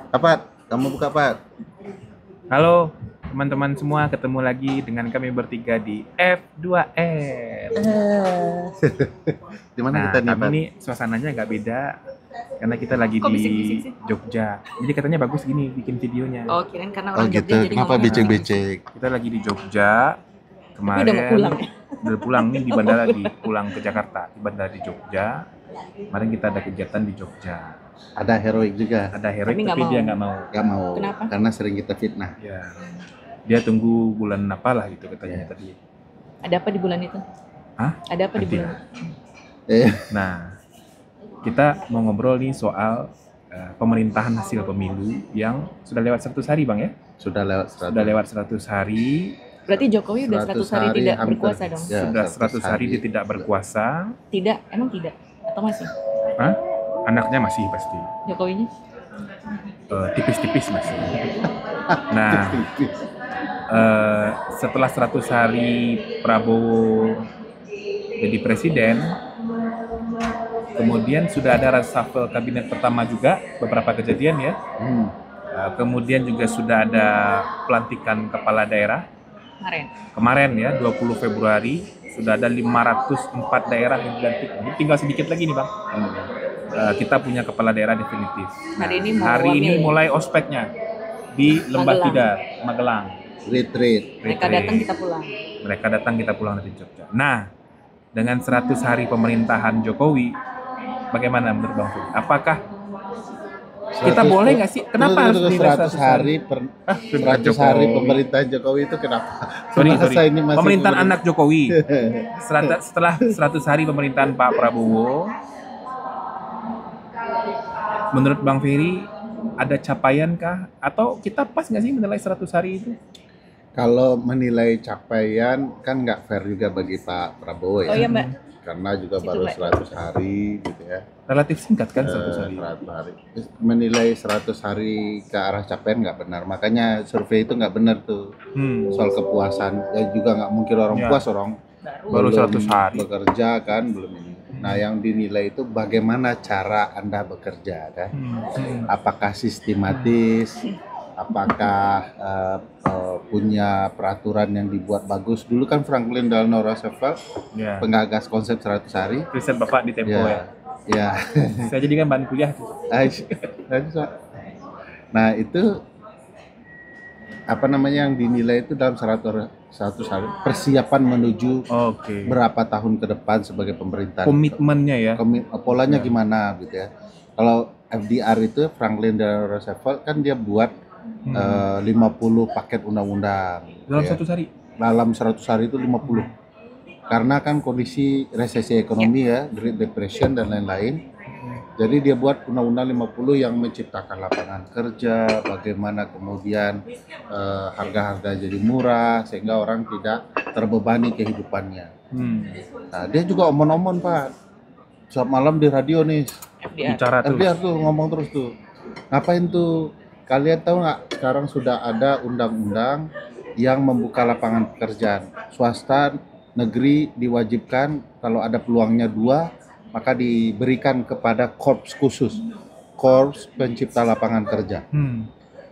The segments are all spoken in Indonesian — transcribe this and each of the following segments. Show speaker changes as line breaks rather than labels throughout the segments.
Apa? Kamu buka apa?
Halo teman-teman semua, ketemu lagi dengan kami bertiga di F2R.
Di mana
Nah,
kita nih,
kami
Pak?
ini suasananya nggak beda karena kita lagi
Kok
di
bisik-bisik sih?
Jogja. Jadi katanya bagus gini bikin videonya.
Oh, kirain karena
Oh
orang
gitu.
Jogja jadi
Kenapa
ngomongnya
becek-becek?
Kita lagi di Jogja. Kemarin
Tapi udah mau pulang ya?
udah pulang nih di bandara, pulang ke Jakarta, di bandara di Jogja. Kemarin kita ada kegiatan di Jogja.
Ada heroik juga.
Ada heroik
Tapi nggak
tapi
mau.
dia nggak mau.
Gak mau.
Kenapa?
Karena sering kita fitnah.
Ya. Dia tunggu bulan apalah gitu katanya
Ya.
tadi.
Ada apa di bulan itu?
Hah?
Ada apa di
Nanti
bulan?
lah.
Eh,
Nah, kita mau ngobrol nih soal pemerintahan hasil pemilu yang sudah lewat 100 hari, Bang ya?
sudah lewat 100.
Sudah lewat 100 hari,
Berarti Jokowi udah 100 hari tidak
hampir.
berkuasa dong?
Ya,
sudah 100 hari dia tidak berkuasa.
Tidak, emang tidak? Atau masih?
Hah? Anaknya masih pasti.
Jokowinya?
Tipis-tipis masih. Nah, setelah 100 hari Prabowo jadi presiden, kemudian sudah ada reshuffle kabinet pertama juga, beberapa kejadian ya. Kemudian juga sudah ada pelantikan kepala daerah kemarin ya, 20 Februari sudah ada 504 daerah yang dilantik. Jadi tinggal sedikit lagi nih, Bang. Kita punya kepala daerah definitif.
Hari ini mau
Hari ini
wamil.
mulai ospeknya di Lembah
Magelang.
Tidar, Magelang.
Retreat.
Mereka datang kita pulang.
Mereka datang, kita pulang dari Jogja. Nah, dengan 100 hari pemerintahan Jokowi, bagaimana menurut Bang Fuli? Apakah kita
100
boleh nggak sih? Kenapa harus
tunggu,
dinilai
100 hari
100
hari pemerintahan Jokowi itu kenapa?
Sorry.
Masa ini masih
Pemerintahan
pemerintah-
anak Jokowi. Setelah 100 hari pemerintahan Pak Prabowo, menurut Bang Ferry ada capaian kah? Atau kita pas nggak sih menilai 100 hari itu?
Kalau menilai capaian kan nggak fair juga bagi Pak Prabowo ya.
Oh iya Mbak,
Karena juga
Situ,
baru
Mbak.
100 hari gitu ya.
Relatif singkat kan 100 hari.
100 hari. Menilai 100 hari ke arah capaian nggak benar. Makanya survei itu nggak benar tuh. Soal kepuasan. Ya juga nggak mungkin orang
Ya.
puas orang
Baru
belum
100 hari.
bekerja kan, belum ini. Nah, yang dinilai itu bagaimana cara Anda bekerja kan. Apakah sistematis, apakah punya peraturan yang dibuat bagus. Dulu kan Franklin Delano Roosevelt
Ya.
penggagas konsep 100 hari.
Riset Bapak di Tempo ya.
Ya.
Saya jadi kan bahan kuliah tuh.
Nah, itu apa namanya yang dinilai itu dalam 100 hari persiapan menuju
Oke.
berapa tahun ke depan sebagai pemerintahan.
Komitmennya ya.
Polanya
Ya.
gimana gitu ya. Kalau FDR itu Franklin Delano Roosevelt kan dia buat 50 paket undang-undang
Dalam
ya.
100 hari.
Dalam 100 hari itu 50. Karena kan kondisi resesi ekonomi ya, Great Depression dan lain-lain. Jadi dia buat undang-undang 50 yang menciptakan lapangan kerja, bagaimana kemudian harga-harga jadi murah sehingga orang tidak terbebani kehidupannya. Nah, dia juga omon-omon Pak. Setiap malam di radio nih,
FDR.
Bicara tuh.
FDR tuh ngomong terus tuh. Ngapain tuh? Kalian tahu nggak? Sekarang sudah ada undang-undang yang membuka lapangan pekerjaan. Swasta, negeri diwajibkan kalau ada peluangnya dua, maka diberikan kepada korps khusus, korps pencipta lapangan kerja.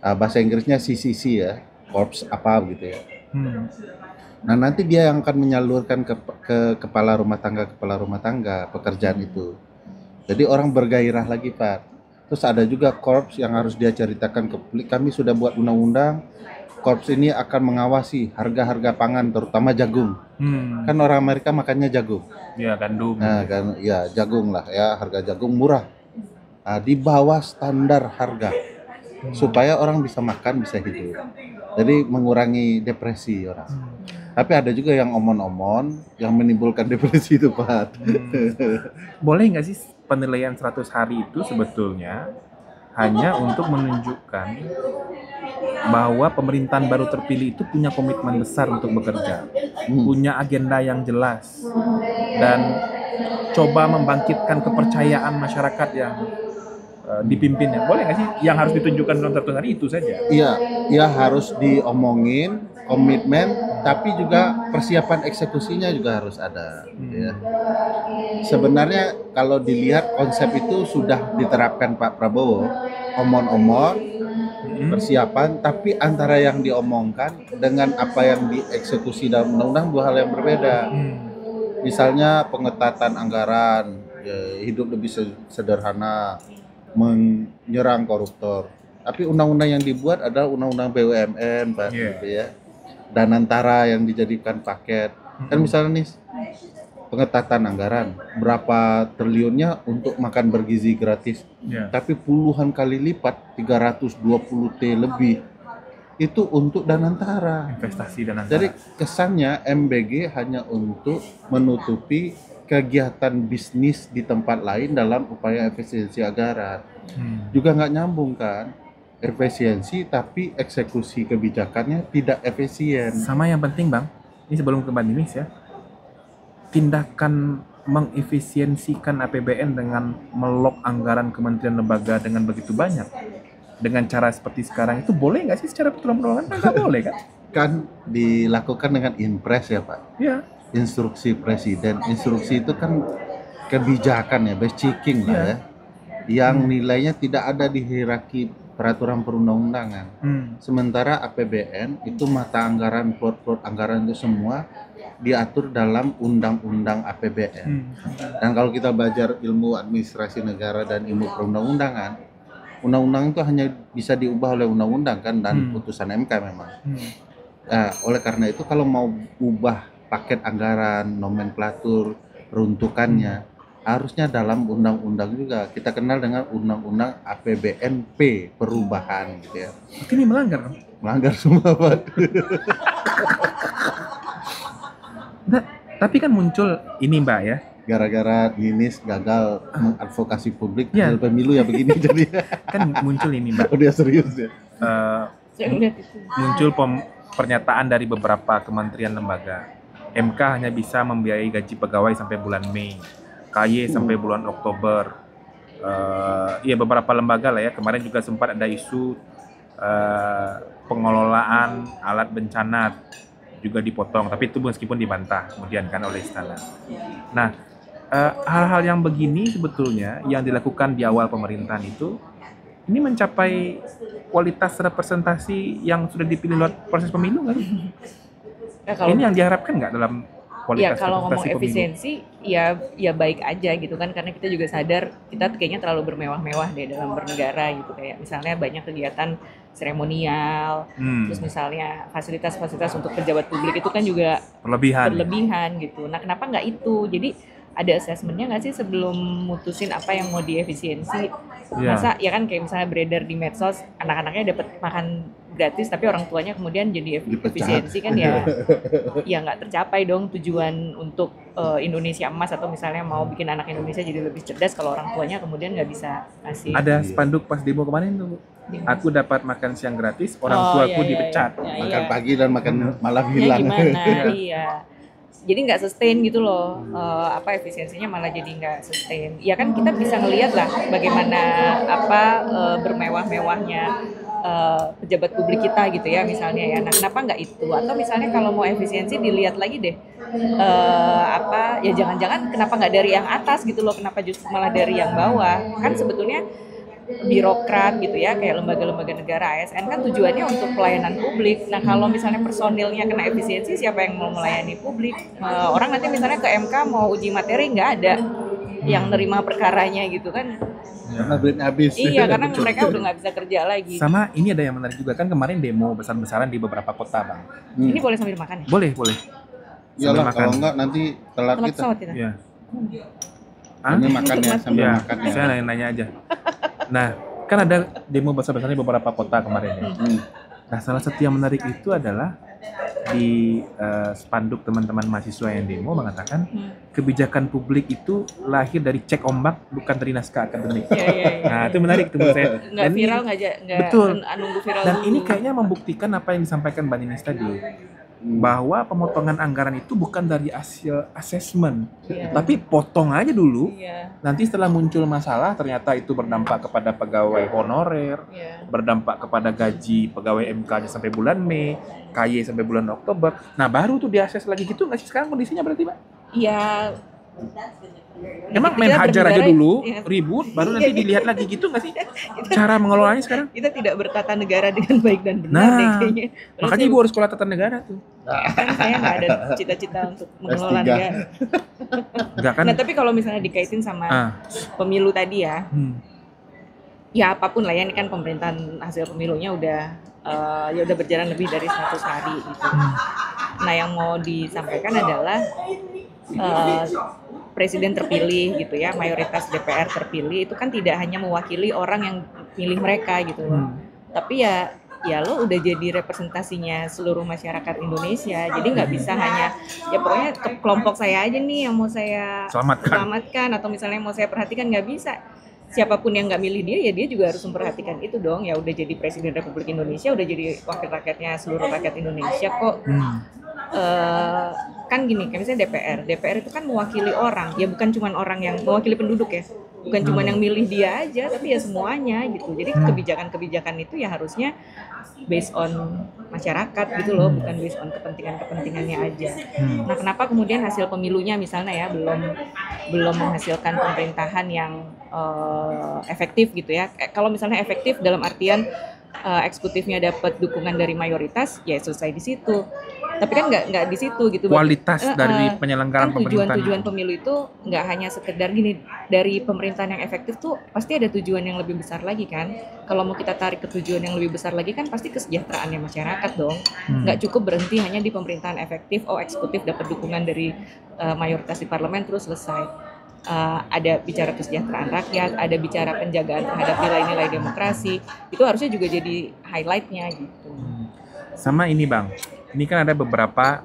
Bahasa Inggrisnya CCC ya, korps apa gitu ya. Nah, nanti dia yang akan menyalurkan ke kepala rumah tangga pekerjaan itu. Jadi orang bergairah lagi Pak. Terus ada juga korps yang harus dia ceritakan ke publik. Kami sudah buat undang-undang. Korps ini akan mengawasi harga-harga pangan, terutama jagung. Kan orang Amerika makannya jagung.
Ya, gandum.
Nah, kan ya jagung lah ya, harga jagung murah. Nah, di bawah standar harga. Supaya orang bisa makan, bisa hidup. Jadi mengurangi depresi orang. Tapi ada juga yang omon-omon yang menimbulkan depresi itu, Pak.
Boleh nggak sih penilaian 100 hari itu sebetulnya hanya untuk menunjukkan bahwa pemerintahan baru terpilih itu punya komitmen besar untuk bekerja, punya agenda yang jelas, dan coba membangkitkan kepercayaan masyarakat yang dipimpinnya. Boleh nggak sih yang harus ditunjukkan dalam 100 hari itu saja?
Iya, ya harus diomongin, komitmen, tapi juga persiapan eksekusinya juga harus ada. Ya. Sebenarnya kalau dilihat konsep itu sudah diterapkan Pak Prabowo, omon-omon, persiapan, tapi antara yang diomongkan dengan apa yang dieksekusi dalam undang-undang dua hal yang berbeda. Misalnya pengetatan anggaran, ya, hidup lebih sederhana, menyerang koruptor. Tapi undang-undang yang dibuat adalah undang-undang BUMN, Pak, gitu ya. Dan antara yang dijadikan paket. Kan misalnya nih, pengetatan anggaran, berapa triliunnya untuk makan bergizi gratis. Tapi puluhan kali lipat, 320 T lebih, itu untuk Danantara.
Investasi Danantara.
Jadi kesannya MBG hanya untuk menutupi kegiatan bisnis di tempat lain dalam upaya efisiensi anggaran. Juga nggak nyambung kan? Efisiensi tapi eksekusi kebijakannya tidak efisien.
Sama yang penting Bang, ini sebelum ke Mbak Ninis ya, tindakan mengefisiensikan APBN dengan melok anggaran kementerian lembaga dengan begitu banyak, dengan cara seperti sekarang itu boleh nggak sih secara peraturan-perundangan? Nggak boleh kan?
Kan dilakukan dengan impres ya Pak.
Iya.
Instruksi presiden. Instruksi itu kan kebijakan ya, best checking lah ya, yang nilainya tidak ada di hierarki peraturan perundang-undangan. Sementara APBN itu mata anggaran, plot anggaran itu semua diatur dalam undang-undang APBN. Dan kalau kita belajar ilmu administrasi negara dan ilmu perundang-undangan, undang-undang itu hanya bisa diubah oleh undang-undang kan, dan putusan MK memang. Nah, oleh karena itu kalau mau ubah paket anggaran, nomenklatur, peruntukannya, harusnya dalam undang-undang juga. Kita kenal dengan undang-undang APBNP perubahan gitu ya.
Ini melanggar kan?
Melanggar semua Pak.
Nah, tapi kan muncul ini Mbak ya.
Gara-gara Ninis gagal mengadvokasi publik
Ya.
hasil pemilu ya begini jadi.
Kan muncul ini Mbak.
Oh, dia serius ya.
Saya lihat itu.
Muncul pernyataan dari beberapa kementerian lembaga. MK hanya bisa membiayai gaji pegawai sampai bulan Mei, KY sampai bulan Oktober. Ya beberapa lembaga lah ya. Kemarin juga sempat ada isu pengelolaan alat bencana juga dipotong, tapi itu meskipun dibantah kemudian kan oleh istana. Nah, hal-hal yang begini sebetulnya yang dilakukan di awal pemerintahan itu ini mencapai kualitas representasi yang sudah dipilih lewat proses pemilu nggak sih?
Ya, kalau
Ini yang diharapkan nggak dalam
ya
kualitas
kalau ngomong
representasi pemilu?
efisiensi ya baik aja gitu kan, karena kita juga sadar kita kayaknya terlalu bermewah-mewah deh dalam bernegara gitu, kayak misalnya banyak kegiatan seremonial, terus misalnya fasilitas-fasilitas untuk pejabat publik itu kan juga berlebihan gitu. Nah, kenapa nggak itu? Jadi ada assessment-nya nggak sih sebelum mutusin apa yang mau diefisiensi? Masa ya kan kayak misalnya beredar di medsos anak-anaknya dapat makan gratis tapi orang tuanya kemudian jadi efisiensi kan ya nggak tercapai dong tujuan untuk Indonesia emas, atau misalnya mau bikin anak Indonesia jadi lebih cerdas kalau orang tuanya kemudian nggak bisa kasih.
Ada spanduk pas demo kemarin tuh, aku dapat makan siang gratis, orang tuaku dipecat.
Makan pagi dan makan malam hilang.
Gimana? Iya. Jadi nggak sustain gitu loh, efisiensinya malah jadi nggak sustain. Ya kan kita bisa ngelihat lah bagaimana bermewah-mewahnya pejabat publik kita gitu ya misalnya ya. Nah, kenapa nggak itu? Atau misalnya kalau mau efisiensi dilihat lagi deh, ya jangan-jangan kenapa nggak dari yang atas gitu loh, kenapa justru malah dari yang bawah? Kan sebetulnya birokrat gitu ya, kayak lembaga-lembaga negara ASN kan tujuannya untuk pelayanan publik. Nah, kalau misalnya personilnya kena efisiensi, siapa yang mau melayani publik? Orang nanti misalnya ke MK mau uji materi nggak ada yang nerima perkaranya gitu kan.
Karena duitnya habis.
Iya, karena mereka udah nggak bisa kerja lagi.
Sama ini ada yang menarik juga kan, kemarin demo besar-besaran di beberapa kota Bang.
Ini boleh sambil makan ya?
Boleh.
Iyalah, kalau enggak nanti telat kita.
Pesawat kita.
Iya.
Ini makannya sambil
Ya,
makan ya.
saya nanya-nanya aja. Nah, kan ada demo besar-besaran di beberapa kota kemarin ya. Nah, salah satu yang menarik itu adalah di spanduk teman-teman mahasiswa yang demo mengatakan kebijakan publik itu lahir dari cek ombak, bukan dari naskah akademik.
Iya.
Nah, itu menarik tuh menurut saya.
Nggak viral, nggak
betul.
Nunggu viral.
Dan
dulu.
ini kayaknya membuktikan apa yang disampaikan Mbak Ninis tadi, bahwa pemotongan anggaran itu bukan dari hasil asesmen, tapi potong aja dulu. Nanti setelah muncul masalah ternyata itu berdampak kepada pegawai honorer, berdampak kepada gaji pegawai MK sampai bulan Mei, KY sampai bulan Oktober. Nah, baru tuh diakses lagi gitu nggak sih sekarang kondisinya berarti, Mbak?
Iya,
Emang main
Kita
hajar aja
bernegara,
dulu,
ya,
ribut, baru nanti dilihat lagi gitu nggak sih? Cara mengelolanya sekarang?
kita tidak bertata negara dengan baik dan benar deh
Nah,
kayaknya.
makanya ibu harus sekolah tata negara tuh.
Kan saya nggak ada cita-cita untuk mengelola
S3.
negara.
Enggak kan?
Nah tapi kalau misalnya dikaitin sama
Ah,
pemilu tadi ya,
hmm,
ya apapun lah ya, ini kan pemerintahan hasil pemilunya udah ya udah berjalan lebih dari 100 hari gitu. Nah yang mau disampaikan adalah eh, presiden terpilih gitu ya, mayoritas DPR terpilih itu kan tidak hanya mewakili orang yang pilih mereka gitu loh. Tapi ya lo udah jadi representasinya seluruh masyarakat Indonesia. Jadi nggak bisa hanya ya pokoknya kelompok saya aja nih yang mau saya selamatkan atau misalnya mau saya perhatikan, nggak bisa. Siapapun yang nggak milih dia ya dia juga harus memperhatikan itu dong. Ya udah jadi presiden Republik Indonesia, udah jadi wakil rakyatnya seluruh rakyat Indonesia kok. Kan gini, kan misalnya DPR itu kan mewakili orang, ya bukan cuma orang yang mewakili penduduk ya, bukan cuma yang milih dia aja, tapi ya semuanya gitu. Jadi kebijakan-kebijakan itu ya harusnya based on masyarakat gitu loh, bukan based on kepentingannya aja. Nah, kenapa kemudian hasil pemilunya misalnya ya belum menghasilkan pemerintahan yang efektif gitu ya? Kalau misalnya efektif dalam artian eksekutifnya dapat dukungan dari mayoritas, ya selesai di situ. Tapi kan nggak di situ gitu.
kualitas dari penyelenggaraan
Kan
pemerintahan.
tujuan pemilu itu nggak hanya sekedar gini, dari pemerintahan yang efektif tuh pasti ada tujuan yang lebih besar lagi kan. Kalau mau kita tarik ke tujuan yang lebih besar lagi kan pasti kesejahteraannya masyarakat dong. Nggak cukup berhenti hanya di pemerintahan efektif, eksekutif dapat dukungan dari mayoritas di parlemen terus selesai. Ada bicara kesejahteraan rakyat, ada bicara penjagaan terhadap nilai-nilai demokrasi, itu harusnya juga jadi highlightnya gitu.
Sama ini Bang, ini kan ada beberapa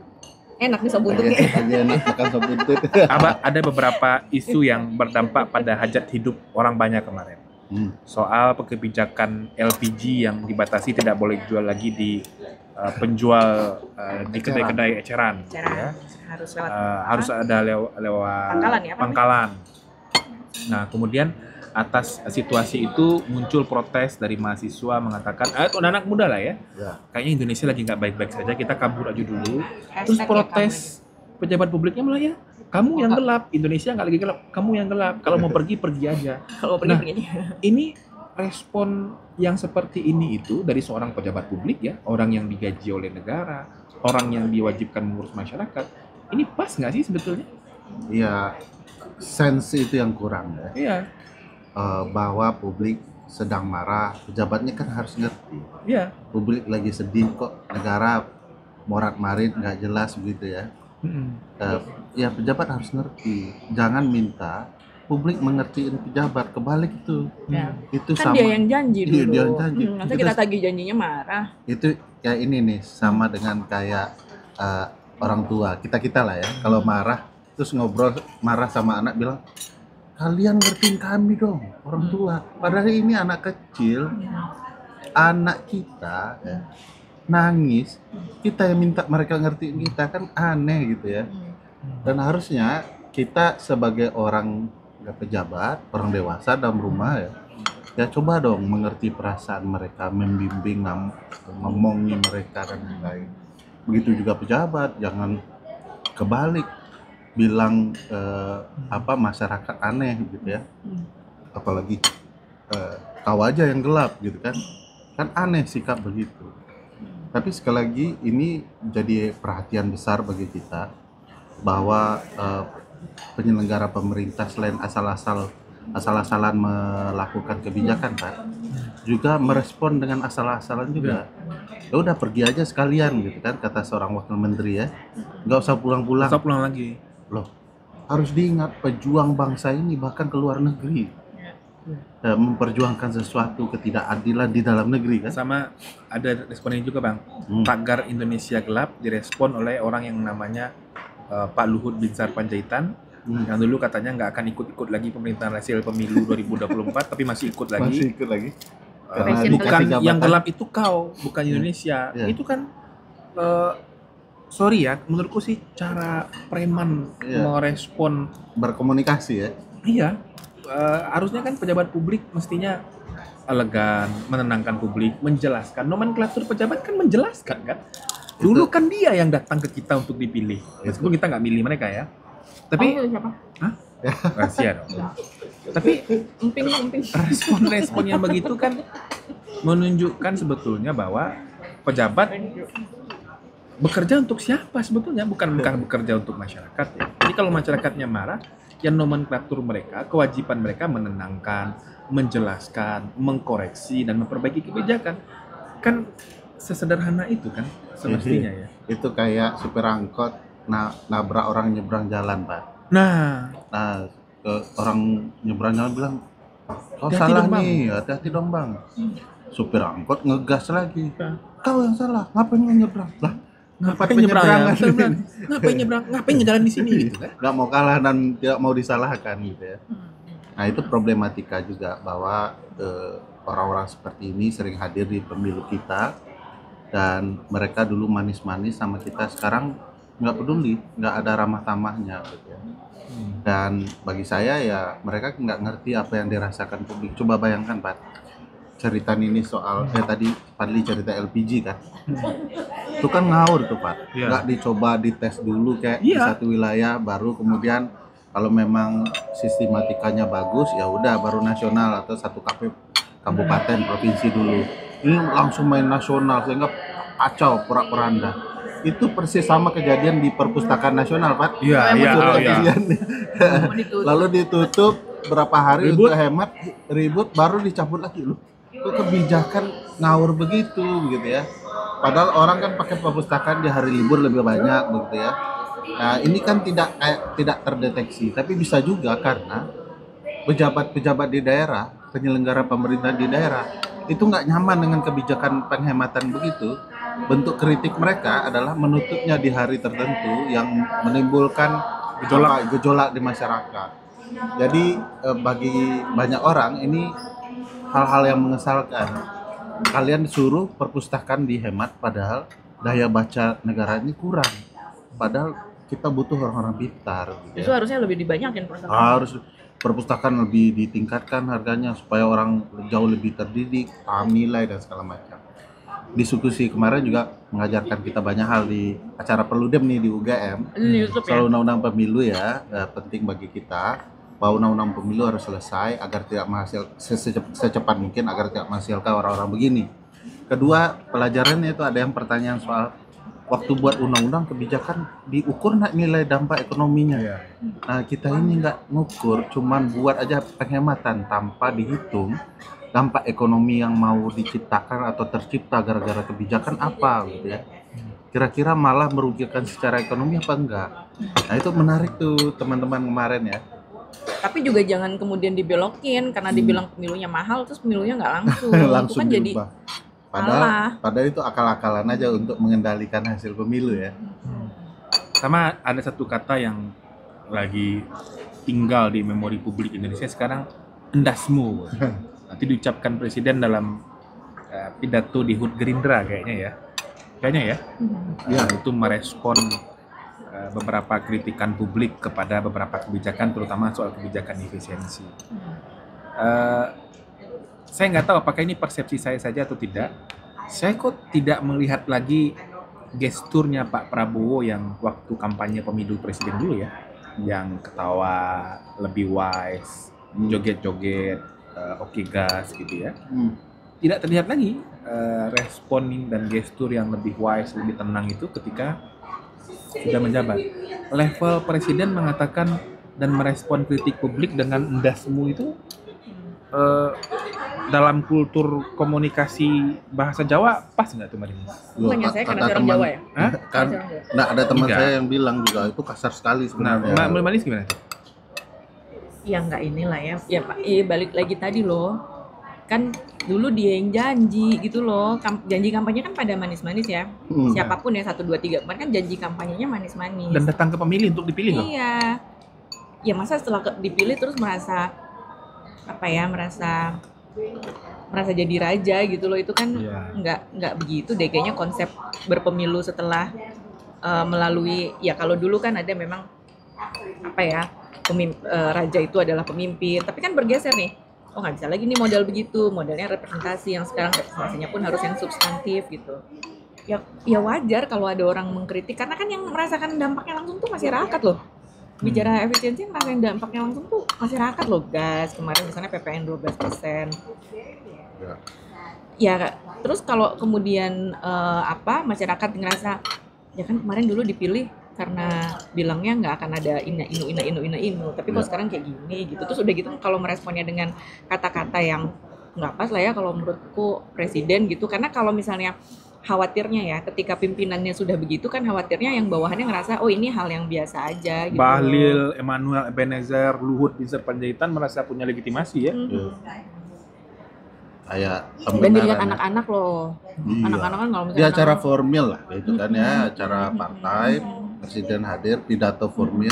Enak nih sop buntut nih.
Lagi enak makan sop buntut.
ada beberapa isu yang berdampak pada hajat hidup orang banyak kemarin. Soal kebijakan LPG yang dibatasi tidak boleh dijual lagi di penjual di kedai-kedai eceran. Ya. Harus ada lewat
Pangkalan ya, apa
pangkalan. Nah, kemudian atas situasi itu muncul protes dari mahasiswa mengatakan, anak muda lah ya, kayaknya Indonesia lagi nggak baik-baik saja, kita kabur aja dulu. Terus protes pejabat publiknya malah ya, kamu yang gelap, Indonesia nggak lagi gelap, kamu yang gelap, kalau mau pergi aja.
Kalau pergi aja.
Ini respon yang seperti ini itu dari seorang pejabat publik ya, orang yang digaji oleh negara, orang yang diwajibkan mengurus masyarakat, ini pas nggak sih sebetulnya?
Ya, sense itu yang kurang ya.
Iya.
Bahwa publik sedang marah, pejabatnya kan harus ngerti.
Iya.
Publik lagi sedih kok, negara morat-marit nggak jelas begitu ya. Ya pejabat harus ngerti, jangan minta publik mengertiin pejabat, kebalik itu. Itu
Kan
sama.
dia yang janji dulu.
Iya, dia yang janji.
Nanti kita tagih janjinya marah.
Itu kayak ini nih, sama dengan kayak orang tua kita lah ya. Kalau marah terus ngobrol marah sama anak, bilang kalian ngertiin kami dong orang tua. Padahal ini anak kecil, anak kita ya, nangis, kita yang minta mereka ngertiin kita, kan aneh gitu ya. Dan harusnya kita sebagai orang pejabat, orang dewasa dalam rumah ya coba dong mengerti perasaan mereka, membimbing, ngomongi mereka dan lain-lain. Begitu juga pejabat, jangan kebalik bilang masyarakat aneh gitu ya. Apalagi kau aja yang gelap gitu kan aneh sikap begitu. Tapi sekali lagi ini jadi perhatian besar bagi kita bahwa penyelenggara pemerintah selain asal-asalan melakukan kebijakan Pak, juga merespon dengan asal-asalan juga. Ya udah pergi aja sekalian gitu kan, kata seorang wakil menteri ya, nggak usah pulang-pulang.
Nggak usah pulang lagi.
Loh, harus diingat pejuang bangsa ini bahkan ke luar negeri memperjuangkan sesuatu ketidakadilan di dalam negeri kan.
Sama ada responnya juga Bang, tagar Indonesia gelap direspon oleh orang yang namanya Pak Luhut Binsar Panjaitan, yang dulu katanya nggak akan ikut lagi pemerintahan hasil pemilu 2024 tapi masih ikut lagi. Bukan yang gelap itu kau, bukan Indonesia. Itu kan sorry ya, menurutku sih cara preman merespon,
berkomunikasi ya.
Iya, harusnya kan pejabat publik mestinya elegan, menenangkan publik, menjelaskan. Nomenklatur pejabat kan menjelaskan kan. Dulu kan dia yang datang ke kita untuk dipilih, meskipun kita nggak milih mereka ya. Tapi
Kamu milih siapa?
rahasia dong. Tapi
Emping.
respon-respon yang begitu kan menunjukkan sebetulnya bahwa pejabat bekerja untuk siapa sebetulnya, bukan bekerja untuk masyarakat ya. Jadi kalau masyarakatnya marah, yang nomenklatur mereka, kewajiban mereka menenangkan, menjelaskan, mengkoreksi dan memperbaiki kebijakan. Kan sesederhana itu kan semestinya ya.
Itu kayak supir angkot nabrak orang nyebrang jalan, Pak.
Nah,
Orang nyebrang jalan bilang, kau
Hati-hati
salah
dong, Bang."
nih, hati-hati dong bang. Supir angkot ngegas lagi,
Ya.
kau yang salah, ngapain lu nyebrang? Lah,
ngapain nyebrang ya?
penyeberangan
Betul,
ini?
betul. Ngapain nyebrang? Ngapain jalan di sini gitu kan?
Nggak mau kalah dan tidak mau disalahkan gitu ya. Nah itu problematika juga bahwa orang-orang seperti ini sering hadir di pemilu kita dan mereka dulu manis-manis sama kita, sekarang nggak peduli, nggak ada ramah tamahnya gitu ya. Dan bagi saya ya mereka nggak ngerti apa yang dirasakan publik. Coba bayangkan Pak, cerita ini soal tadi Padli cerita LPG kan, itu kan ngawur tuh Pak,
Iya.
nggak dicoba dites dulu kayak di
Iya.
satu wilayah, baru kemudian kalau memang sistematikanya bagus ya udah baru nasional atau satu kabupaten provinsi dulu. Ini langsung main nasional sehingga kacau porak-poranda. Itu persis sama kejadian di perpustakaan nasional Pak.
Iya, iya,
Suruh
oh, iya.
efisien. Lalu ditutup berapa hari
Ribut.
untuk hemat, ribut baru dicabut lagi loh. Kok kebijakan ngawur begitu gitu ya. Padahal orang kan pakai perpustakaan di hari libur lebih banyak begitu ya. Nah, ini kan tidak terdeteksi, tapi bisa juga karena pejabat-pejabat di daerah, penyelenggara pemerintah di daerah itu nggak nyaman dengan kebijakan penghematan begitu. Bentuk kritik mereka adalah menutupnya di hari tertentu yang menimbulkan gejolak di masyarakat. Jadi bagi banyak orang ini hal-hal yang mengesalkan. Kalian disuruh perpustakaan dihemat padahal daya baca negara ini kurang. Padahal kita butuh orang-orang pintar gitu
Itu
ya.
harusnya lebih dibanyakin perpustakaan.
Harus perpustakaan lebih ditingkatkan harganya supaya orang jauh lebih terdidik, paham nilai dan segala macam. Diskusi kemarin juga mengajarkan kita banyak hal di acara Perludem nih di UGM.
Ini di YouTube ya.
Soal undang-undang pemilu ya, penting bagi kita bahwa undang-undang pemilu harus selesai agar tidak secepat mungkin agar tidak menghasilkan orang-orang begini. Kedua, pelajarannya itu ada yang pertanyaan soal waktu buat undang-undang kebijakan diukur nggak nilai dampak ekonominya.
Iya.
Nah kita ini nggak ngukur, cuman buat aja penghematan tanpa dihitung dampak ekonomi yang mau diciptakan atau tercipta gara-gara kebijakan apa gitu ya. Kira-kira malah merugikan secara ekonomi apa enggak. Nah itu menarik tuh teman-teman kemarin ya.
Tapi juga jangan kemudian dibelokin karena dibilang pemilunya mahal terus pemilunya nggak langsung.
Langsung
Itu kan jadi
diubah.
salah.
Padahal itu akal-akalan aja untuk mengendalikan hasil pemilu ya.
Sama ada satu kata yang lagi tinggal di memori publik Indonesia sekarang, endasmu. Nanti diucapkan presiden dalam pidato di HUT Gerindra kayaknya ya.
Ya.
Itu merespon beberapa kritikan publik kepada beberapa kebijakan, terutama soal kebijakan efisiensi. Saya nggak tahu apakah ini persepsi saya saja atau tidak. Saya kok tidak melihat lagi gesturnya Pak Prabowo yang waktu kampanye pemilu presiden dulu ya, yang ketawa, lebih wise, joget-joget, oke gas gitu ya. Tidak terlihat lagi respon dan gestur yang lebih wise, lebih tenang itu ketika sudah menjabat. Level presiden mengatakan dan merespon kritik publik dengan endasmu itu dalam kultur komunikasi bahasa Jawa pas nggak tuh Marin?
Bukannya saya karena orang Jawa ya?
Hah?
Kan,
Karena orang Jawa.
nah ada teman
Enggak.
saya yang bilang juga itu kasar sekali
Nah,
sebenarnya.
Mbak Manis gimana?
Ya nggak inilah ya. Ya Pak, balik lagi tadi loh. Kan dulu dia yang janji gitu loh. Janji kampanye kan pada manis-manis ya. Siapapun ya 1, 2, 3 kemarin kan janji kampanyenya manis-manis.
Dan datang ke pemilih untuk dipilih loh.
Iya. Ya masa setelah dipilih terus merasa merasa jadi raja gitu loh, itu kan
Iya.
nggak begitu deh kayaknya konsep berpemilu setelah melalui, ya kalau dulu kan ada memang raja itu adalah pemimpin, tapi kan bergeser nih, oh nggak bisa lagi nih model begitu, modelnya representasi, yang sekarang representasinya pun harus yang substantif gitu. Ya wajar kalau ada orang mengkritik karena kan yang merasakan dampaknya langsung tuh masyarakat loh. Bicara efisiensi yang ngerasain dampaknya langsung tuh masyarakat loh, gas. Kemarin misalnya PPN 12%.
Ya.
Ya, terus kalau kemudian masyarakat ngerasa ya kan kemarin dulu dipilih karena bilangnya nggak akan ada inu, tapi kok
Ya.
sekarang kayak gini gitu. Terus udah gitu kalau meresponnya dengan kata-kata yang nggak pas lah ya kalau menurutku presiden gitu, karena kalau misalnya khawatirnya ya ketika pimpinannya sudah begitu kan khawatirnya yang bawahannya ngerasa oh ini hal yang biasa aja gitu.
Bahlil, Emmanuel Ebenezer, Luhut Binsar Panjaitan merasa punya legitimasi ya.
Kayak
Dan dilihat
pembenaran.
anak-anak loh.
Iya.
Anak-anak kan kalau
Di
misalnya
acara
anak-anak-
formil lah, itu kan ya, acara partai, presiden hadir, pidato formil.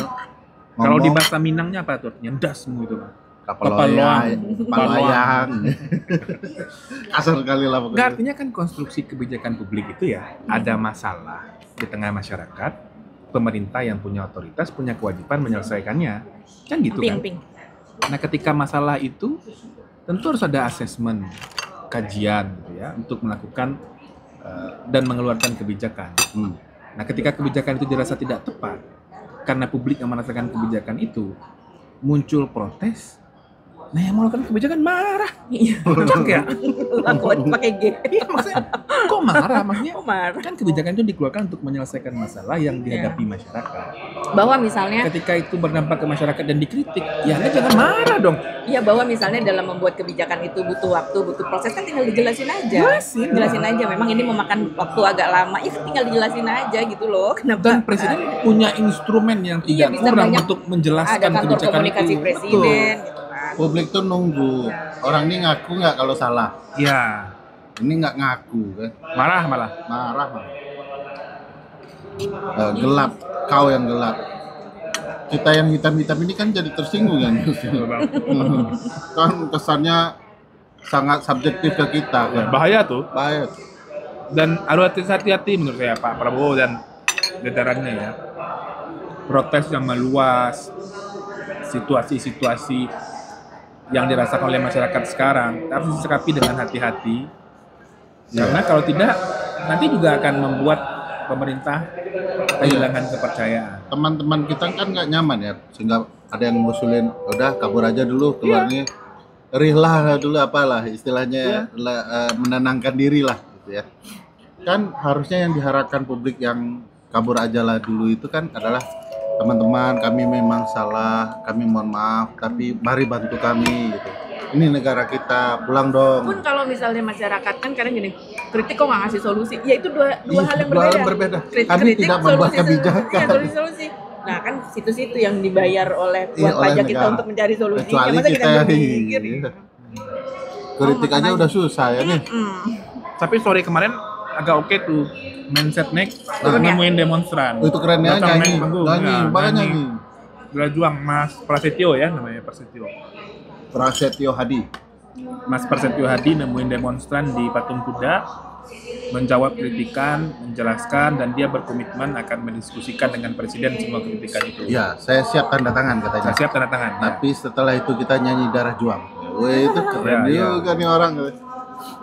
Kalau di
ngomong
bahasa Minangnya apa tuh? Nyendas semua itu.
kapaloyang, paloyang. Kasar kali lah
Nggak,
pokoknya.
artinya kan konstruksi kebijakan publik itu ya ada masalah di tengah masyarakat, pemerintah yang punya otoritas punya kewajiban menyelesaikannya, kan gitu kan?
Ping.
Nah ketika masalah itu tentu harus ada asesmen, kajian gitu ya untuk melakukan dan mengeluarkan kebijakan.
Hmm.
Nah ketika kebijakan itu dirasa tidak tepat karena publik yang merasakan kebijakan itu muncul protes, nah yang melakukan kebijakan marah.
Iya.
Cocok ya?
Lakukan pakai G.
Iya maksudnya kok marah? Maksudnya
Oh, marah.
kan kebijakan itu dikeluarkan untuk menyelesaikan masalah yang dihadapi masyarakat.
Bahwa misalnya
Ketika itu berdampak ke masyarakat dan dikritik, ya Anda jangan marah dong.
iya bahwa misalnya dalam membuat kebijakan itu butuh waktu, butuh proses kan tinggal dijelasin aja. Jelasin aja memang ini memakan waktu agak lama. Ya tinggal dijelasin aja gitu loh. Kenapa?
Dan presiden punya instrumen yang
Iya,
tidak
bisa
kurang
banyak.
untuk
Ada
menjelaskan
kantor
kebijakan
komunikasi
itu.
presiden gitu kan.
Publik tuh nunggu, orang ini ngaku nggak kalau salah,
Betul. Ya,
ini nggak ngaku kan,
marah malah.
marah. Gelap, kau yang gelap. Kita yang hitam-hitam ini kan jadi tersinggung kan. Kan kesannya sangat subjektif ke kita kan.
Bahaya tuh.
Baik.
Dan harus hati-hati menurut saya Pak Prabowo dan jajarannya ya. Protes yang meluas, situasi-situasi yang dirasakan oleh masyarakat sekarang harus disikapi dengan hati-hati. Karena kalau tidak, nanti juga akan membuat pemerintah kehilangan kepercayaan.
Teman-teman kita kan nggak nyaman ya, sehingga ada yang ngusulin, udah kabur aja dulu keluarnya, rihlah dulu apalah istilahnya, menenangkan diri lah gitu ya. Kan harusnya yang diharapkan publik yang kabur aja lah dulu itu kan adalah teman-teman kami memang salah, kami mohon maaf, tapi mari bantu kami gitu. Ini negara kita, pulang dong.
Pun kalau misalnya masyarakat kan kadang gini, kritik kok nggak ngasih solusi, ya itu dua
Iya,
hal yang
dua hal
berbeda.
yang berbeda.
Kritik,
Kami tidak membuat kebijakan.
Iya, solusi-solusi. Nah kan situ-situ yang dibayar oleh
Iya,
uang
oleh
pajak kita
negara.
untuk mencari solusinya.
Kecuali
Masa
kita
kita
iya.
mikir.
Kritik aja
makanya.
udah susah ya nih.
Tapi sore kemarin agak oke tuh, Mindset Next
Turun ya?
nemuin demonstran.
Oh, itu kerennya
Datang
nyanyi,
naik panggung,
nyanyi,
ya,
banyak nyanyi.
Berjuang Mas Prasetyo ya namanya Prasetyo.
Prasetyo Hadi.
Mas Prasetyo Hadi nemuin demonstran di Patung Kuda, menjawab kritikan, menjelaskan, dan dia berkomitmen akan mendiskusikan dengan presiden semua kritikan itu.
Ya, saya siap tanda tangan katanya.
Saya siap tanda tangan. Ya.
Tapi setelah itu kita nyanyi Darah Juang. Wih, itu keren
Ya, ya.
juga nih orang.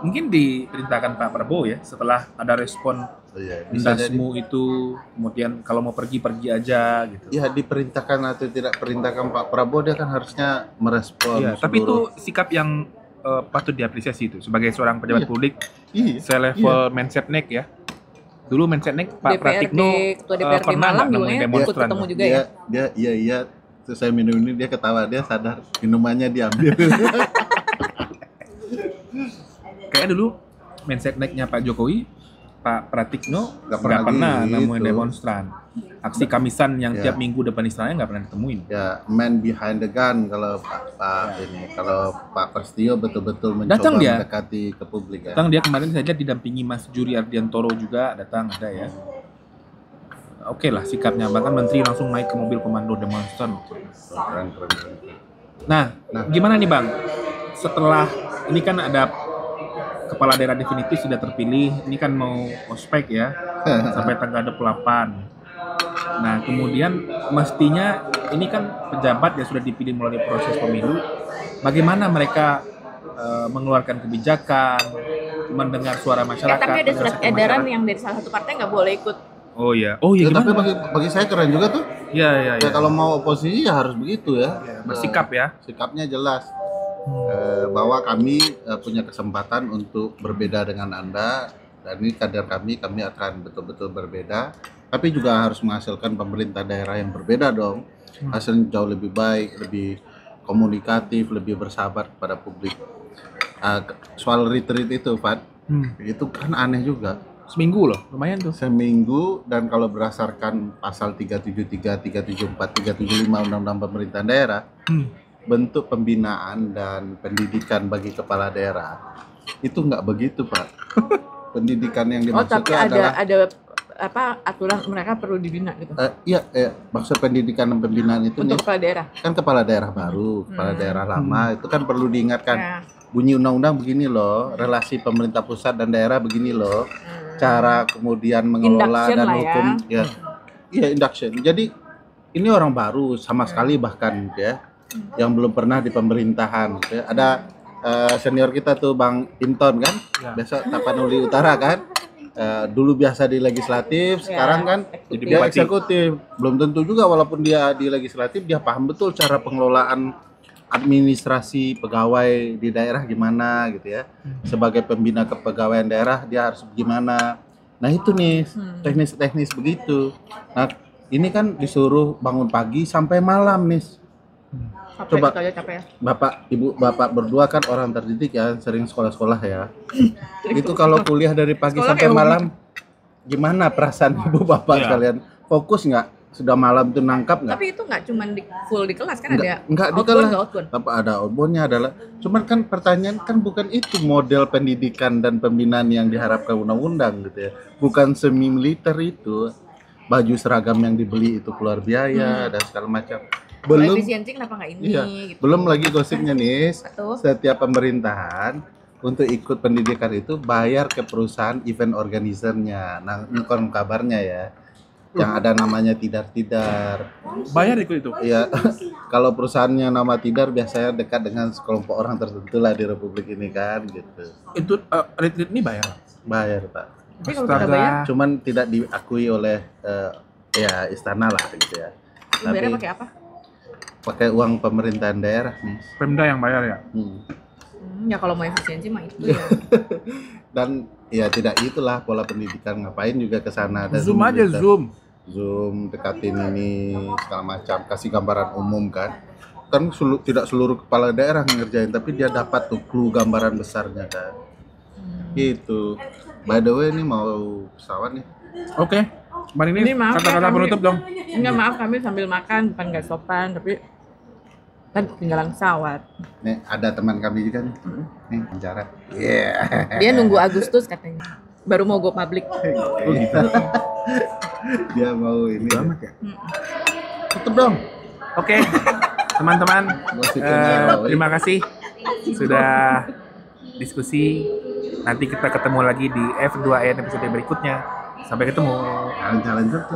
Mungkin diperintahkan Pak Prabowo ya setelah ada respon
Iya, bisa jadi.
Indasmu itu, kemudian kalau mau pergi aja gitu.
Ya, diperintahkan atau tidak perintahkan Pak Prabowo, dia kan harusnya merespon.
Iya, tapi itu
seluruh-
sikap yang patut diapresiasi itu sebagai seorang pejabat
Iya.
publik
Iya.
selevel Mensetnek ya. Dulu Mensetnek Pak
DPRD,
Pratikno
ketua DPRD
pernah
Malang
nggak
juga
nemuin
ya, ikut
demonstran?
ketemu juga
Dia,
ya.
iya. Terus saya minum ini, dia ketawa, dia sadar minumannya diambil.
Kayak dulu Mensetneknya Pak Jokowi, Pak Pratikno
Nggak
nggak pernah
gitu.
nemuin demonstran. Aksi kamisan yang
Ya.
tiap minggu depan istana nggak pernah ditemuin.
Ya, man behind the gun kalau Pak ini, kalau Pak Prasetyo betul-betul mencoba
Datang dia.
mendekati ke publik ya.
Datang dia kemarin saja didampingi Mas Juri Ardiantoro juga datang ada ya. Oke lah sikapnya, bahkan menteri langsung naik ke mobil komando demonstran.
Keren.
Nah, gimana nih Bang? Setelah ini kan ada kepala daerah definitif sudah terpilih, ini kan mau ospek ya sampai tanggal 28. Nah, kemudian mestinya ini kan pejabat yang sudah dipilih melalui proses pemilu, bagaimana mereka mengeluarkan kebijakan, mendengar suara
Ya,
masyarakat.
tapi ada surat
menyelesaikan
edaran
masyarakat.
yang dari salah satu partai nggak boleh ikut.
Oh iya
Ya, tapi
gimana?
bagi saya keren juga tuh.
Iya, iya,
Ya
iya.
kalau mau oposisi ya harus begitu ya.
Bersikap ya.
Sikapnya jelas. Bahwa kami punya kesempatan untuk berbeda dengan Anda, dan ini kader kami akan betul-betul berbeda, tapi juga harus menghasilkan pemerintah daerah yang berbeda dong. Hasilnya jauh lebih baik, lebih komunikatif, lebih bersahabat kepada publik. Soal retreat itu, Pak, itu kan aneh juga.
Seminggu loh, lumayan tuh.
Seminggu, dan kalau berdasarkan pasal 373, 374, 375 Undang-Undang Pemerintahan Daerah, bentuk pembinaan dan pendidikan bagi kepala daerah itu nggak begitu, Pak. Pendidikan yang
Oh,
dimaksud
tapi
itu adalah
ada apa aturan mereka perlu dibina gitu
iya, maksud pendidikan dan pembinaan itu
untuk
nih,
kepala daerah.
kan kepala daerah baru, kepala daerah lama itu kan perlu diingatkan.
Ya.
Bunyi undang-undang begini loh, relasi pemerintah pusat dan daerah begini loh, cara kemudian mengelola
Induction
dan
lah ya.
hukum ya. Iya, induction. Jadi ini orang baru sama sekali bahkan ya, yang belum pernah di pemerintahan. Ya. Ada senior kita tuh Bang Inton kan,
Ya.
besok Tapanuli Utara kan. Dulu biasa di legislatif, sekarang kan
Jadi
dia
bupati.
eksekutif. Belum tentu juga walaupun dia di legislatif dia paham betul cara pengelolaan administrasi pegawai di daerah gimana gitu ya. Sebagai pembina kepegawaian daerah dia harus gimana. Nah itu nih teknis-teknis begitu. Nah ini kan disuruh bangun pagi sampai malam nih.
Capek,
Coba.
itu aja capek ya.
Bapak berdua kan orang terdidik ya, sering sekolah-sekolah ya. Itu kalau kuliah dari pagi
Sekolah
sampai
kayak
malam, gimana perasaan ibu bapak
Iya.
sekalian? Fokus nggak? Sudah malam tuh nangkap nggak?
Tapi itu nggak cuma full di kelas kan, ada
Nggak di
outbound
kelas.
nggak outbound.
Apa ada outboundnya adalah, cuman kan pertanyaan kan bukan itu model pendidikan dan pembinaan yang diharapkan undang-undang gitu ya. Bukan semi militer itu, baju seragam yang dibeli itu keluar biaya dan segala macam. Belum,
Efisiensi kenapa nggak ini
iya,
gitu.
belum lagi gosipnya nih,
Satu.
setiap pemerintahan untuk ikut pendidikan itu bayar ke perusahaan event organizer-nya. Nah, ini konon kabarnya ya, yang ada namanya Tidar-Tidar.
Bayar ikut itu.
Ya, kalau perusahaannya nama Tidar biasanya dekat dengan sekelompok orang tertentu lah di Republik ini kan, gitu.
Itu retreat ini bayar.
Bayar, Pak.
Tapi kalau kita bayar,
Cuman tidak diakui oleh ya istana lah gitu ya.
bayarnya
Tapi
pakai apa?
pakai uang pemerintahan daerah nih.
Pemda yang bayar ya.
Ya kalau mau efisiensi mah itu ya.
Dan ya tidak itulah pola pendidikan, ngapain juga ke sana. Dan
Zoom aja
militer.
Zoom.
Dekatin ini segala macam, kasih gambaran umum kan tidak seluruh kepala daerah ngerjain, tapi dia dapat tuh clue gambaran besarnya kan gitu. By the way ini mau pesawat nih.
Oke. Bang ini
Ini maaf ya,
kata-kata
kami-
penutup dong.
Enggak, maaf kami sambil makan bukan nggak sopan, tapi kan ketinggalan pesawat.
Nih ada teman kami juga nih bicara. Iya.
Dia nunggu Agustus katanya. Baru mau go public.
Oh gitu.
Dia mau ini
Amat ya.
tutup dong.
Oke. Teman-teman, terima kasih sudah diskusi. Nanti kita ketemu lagi di F2N episode berikutnya. Sampai ketemu.
Jalan-jalan terus.